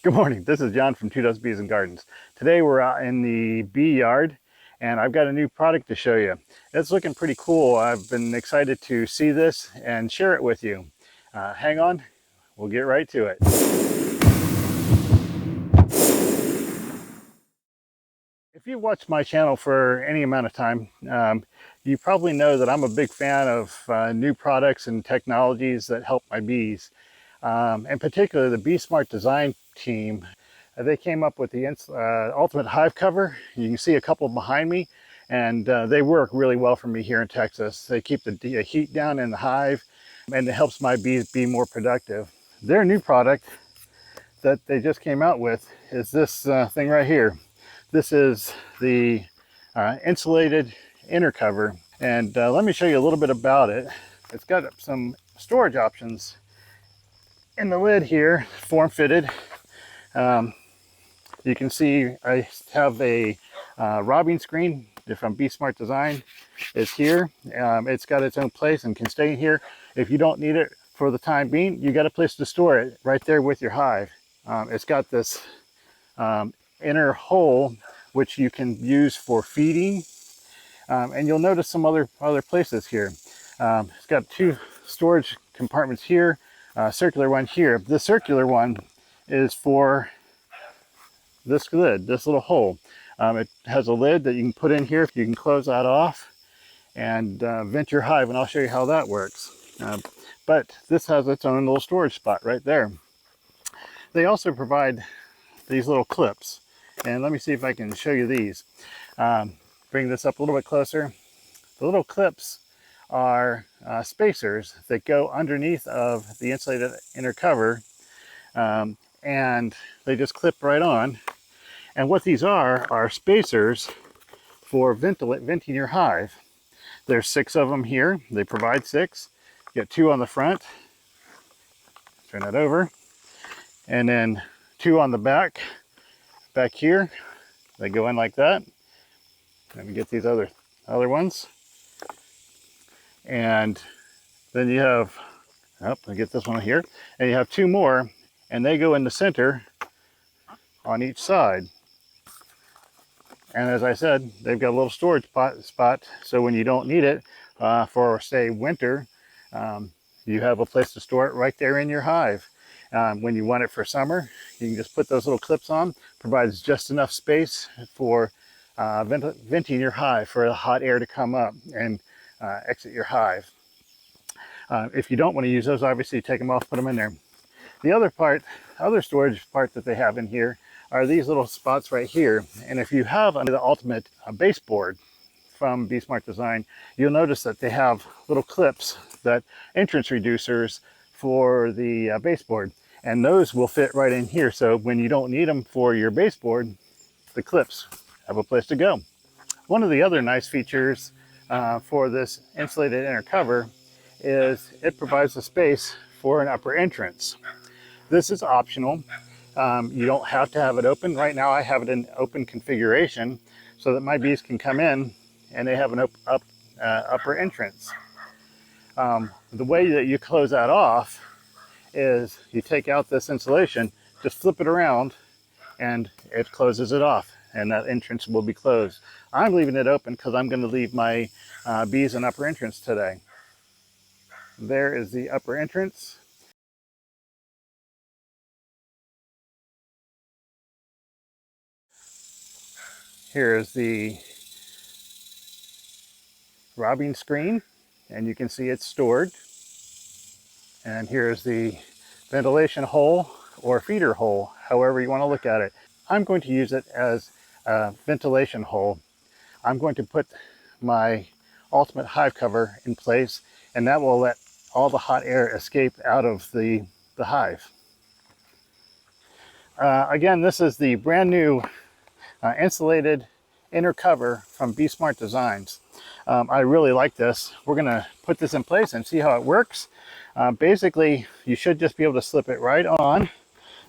Good morning. This is John from Two Dozen Bees and Gardens. Today we're out in the bee yard and I've got a new product to show you. It's looking pretty cool. I've been excited to see this and share it with you. Hang on, we'll get right to it. If you've watched my channel for any amount of time, you probably know that I'm a big fan of new products and technologies that help my bees. In particular, the Bee Smart Design team, they came up with the Ultimate Hive Cover. You can see a couple behind me, and they work really well for me here in Texas. They keep the heat down in the hive, and it helps my bees be more productive. Their new product that they just came out with is this thing right here. This is the insulated inner cover, and let me show you a little bit about it. It's got some storage options in the lid here, form fitted. You can see I have a robbing screen from Bee Smart Design. It's here. It's got its own place and can stay in here. If you don't need it for the time being, you got a place to store it right there with your hive. It's got this inner hole which you can use for feeding, and you'll notice some other places here. It's got two storage compartments here, circular one here. The circular one is for this lid, this little hole. It has a lid that you can put in here. You can close that off and vent your hive, and I'll show you how that works. But this has its own little storage spot right there. They also provide these little clips, and let me see if I can show you these. Bring this up a little bit closer. The little clips are spacers that go underneath of the insulated inner cover, and they just clip right on. And what these are spacers for venting your hive. There's 6 of them here. They provide 6. You got 2 on the front. Turn that over. And then 2 on the back here. They go in like that. Let me get these other ones. And then you have, I get this one here. And you have 2 more, and they go in the center on each side. And as I said, they've got a little storage spot, so when you don't need it for, say, winter, you have a place to store it right there in your hive. When you want it for summer, you can just put those little clips on. Provides just enough space for venting your hive, for the hot air to come up and exit your hive. If you don't want to use those, obviously take them off, put them in there. The other storage part that they have in here are these little spots right here. And if you have under the Ultimate baseboard from Bee Smart Design, you'll notice that they have little clips, that entrance reducers for the baseboard. And those will fit right in here. So when you don't need them for your baseboard, the clips have a place to go. One of the other nice features for this insulated inner cover is it provides a space for an upper entrance. This is optional. You don't have to have it open. Right now I have it in open configuration so that my bees can come in and they have an upper entrance. The way that you close that off is you take out this insulation, just flip it around, and it closes it off, and that entrance will be closed. I'm leaving it open because I'm going to leave my bees an upper entrance today. There is the upper entrance. Here is the robbing screen, and you can see it's stored. And here's the ventilation hole or feeder hole, however you want to look at it. I'm going to use it as a ventilation hole. I'm going to put my Ultimate Hive Cover in place, and that will let all the hot air escape out of the hive. Again, this is the brand new insulated inner cover from Bee Smart Designs. I really like this. We're going to put this in place and see how it works. Basically, you should just be able to slip it right on.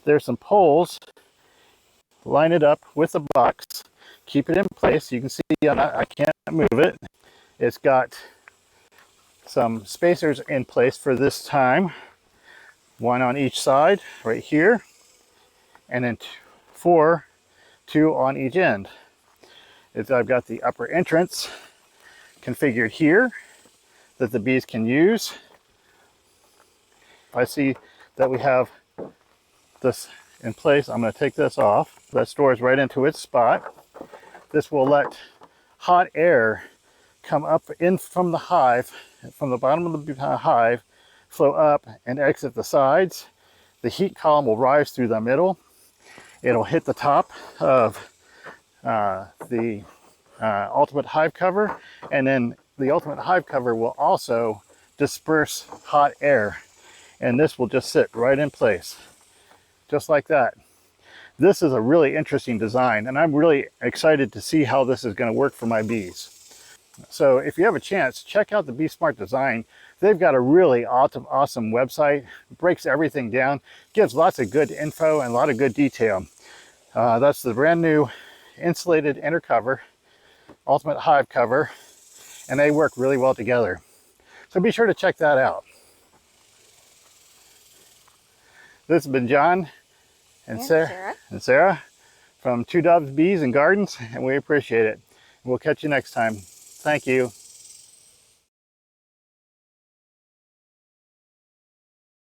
There's some poles. Line it up with the box. Keep it in place. You can see I can't move it. It's got some spacers in place for this time. One on each side right here. and then four, two on each end. I've got the upper entrance configured here that the bees can use. I see that we have this in place. I'm going to take this off. That stores right into its spot. This will let hot air come up in from the hive, from the bottom of the hive, flow up and exit the sides. The heat column will rise through the middle. It'll hit the top of the ultimate hive cover, and then the ultimate hive cover will also disperse hot air, and this will just sit right in place, just like that. This is a really interesting design, and I'm really excited to see how this is going to work for my bees. So if you have a chance, check out the Bee Smart design. They've got a really awesome website. It breaks everything down, gives lots of good info and a lot of good detail. That's the brand new insulated inner cover, ultimate hive cover, and they work really well together. So be sure to check that out. This has been John and Sarah from Two Doves Bees and Gardens, and we appreciate it. We'll catch you next time. Thank you.